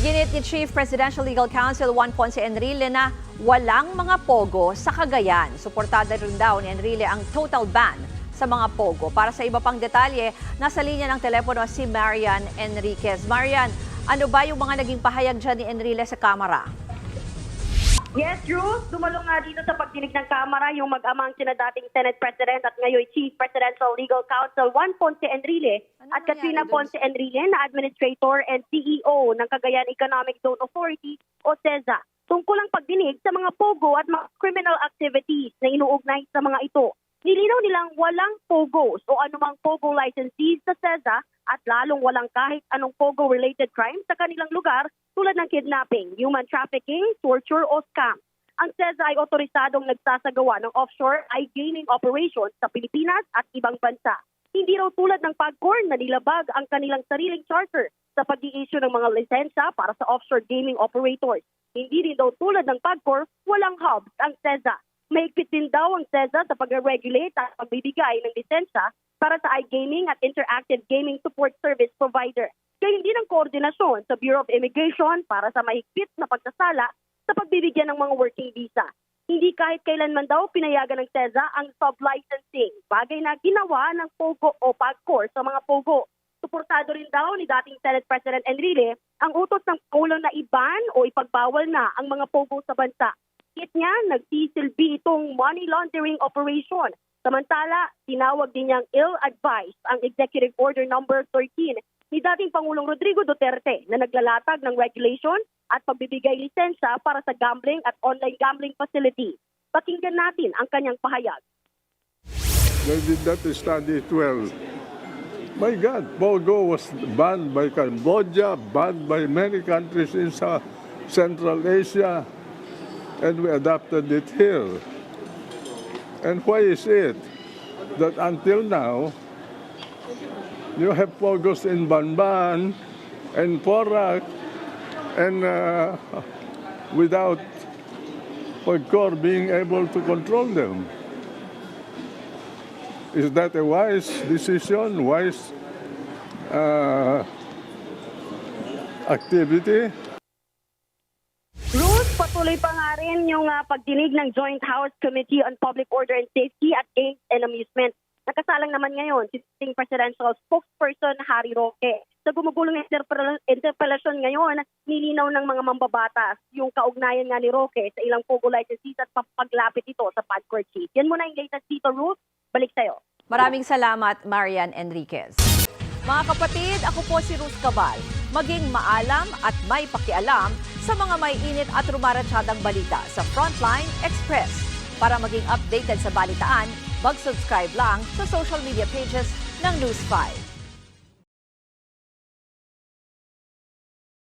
Ginit ni Chief Presidential Legal Counsel Juan Ponce Enrile na walang mga pogo sa Cagayan. Suportada rin daw ni Enrile ang total ban sa mga pogo. Para sa iba pang detalye, nasa linya ng telepono si Marian Enriquez. Marian, ano ba yung mga naging pahayag dyan ni Enrile sa Kamara? Yes, Ruth. Dumalo nga dito sa pagdinig ng Kamara yung mag-amang sina dating Senate President at ngayon Chief Presidential Legal Counsel Juan Ponce Enrile at Katrina Ponce Enrile na Administrator and CEO ng Cagayan Economic Zone Authority o CEZA tungkol ang pagdinig sa mga pogo at mga criminal activities na inuugnay sa mga ito. Nilinaw nilang walang pogos o anumang pogo licensees sa CEZA at lalong walang kahit anong pogo-related crime sa kanilang lugar tulad ng kidnapping, human trafficking, torture o scam. Ang CEZA ay otorisadong nagsasagawa ng offshore iGaming operations sa Pilipinas at ibang bansa. Hindi raw tulad ng PAGCOR na nilabag ang kanilang sariling charter sa pag-i-issue ng mga lisensya para sa offshore gaming operators. Hindi rin daw tulad ng PAGCOR, walang hubs ang CEZA. Mahigpit din daw ang CEZA sa pag-regulate at pagbibigay ng lisensya para sa iGaming at interactive gaming support service provider. Kaya hindi ng koordinasyon sa Bureau of Immigration para sa mahigpit na pagsasala sa pagbibigyan ng mga working visa. Hindi kahit kailanman daw pinayagan ng CEZA ang sub-licensing, bagay na ginawa ng POGO o PAGCOR sa mga POGO. Suportado rin daw ni dating Senate President Enrile ang utos ng Pangulo na iban o ipagbawal na ang mga POGO sa bansa. Hit niya, nagsisilbi itong money laundering operation. Samantala, tinawag din niyang ill-advised ang Executive Order Number 13 ni dating Pangulong Rodrigo Duterte na naglalatag ng regulation at pagbibigay lisensya para sa gambling at online gambling facility. Pakinggan natin ang kanyang pahayag. They did not study it well. My God, Pogo was banned by Cambodia, banned by many countries in Central Asia, and we adopted it here. And why is it that until now, you have Pogos in Banban and Porac and without PAGCOR being able to control them? Is that a wise decision, wise activity? Ruth, patuloy pa nga rin yung pagdinig ng Joint House Committee on Public Order and Safety at Games and Amusement. Nakasalang naman ngayon si dating Presidential Spokesperson Harry Roque. Sa gumugulong interpelasyon ngayon, nilinaw ng mga mambabatas yung kaugnayan nga ni Roque sa ilang pogo licensees at paglapit ito sa PAGCOR chief. Yan muna yung latest dito, Ruth. Balik sa'yo. Maraming salamat, Marian Enriquez. Mga kapatid, ako po si Ruth Cabal. Maging maalam at may pakialam sa mga may init at rumaratsyadang balita sa Frontline Express. Para maging updated sa balitaan, mag-subscribe lang sa social media pages ng News 5.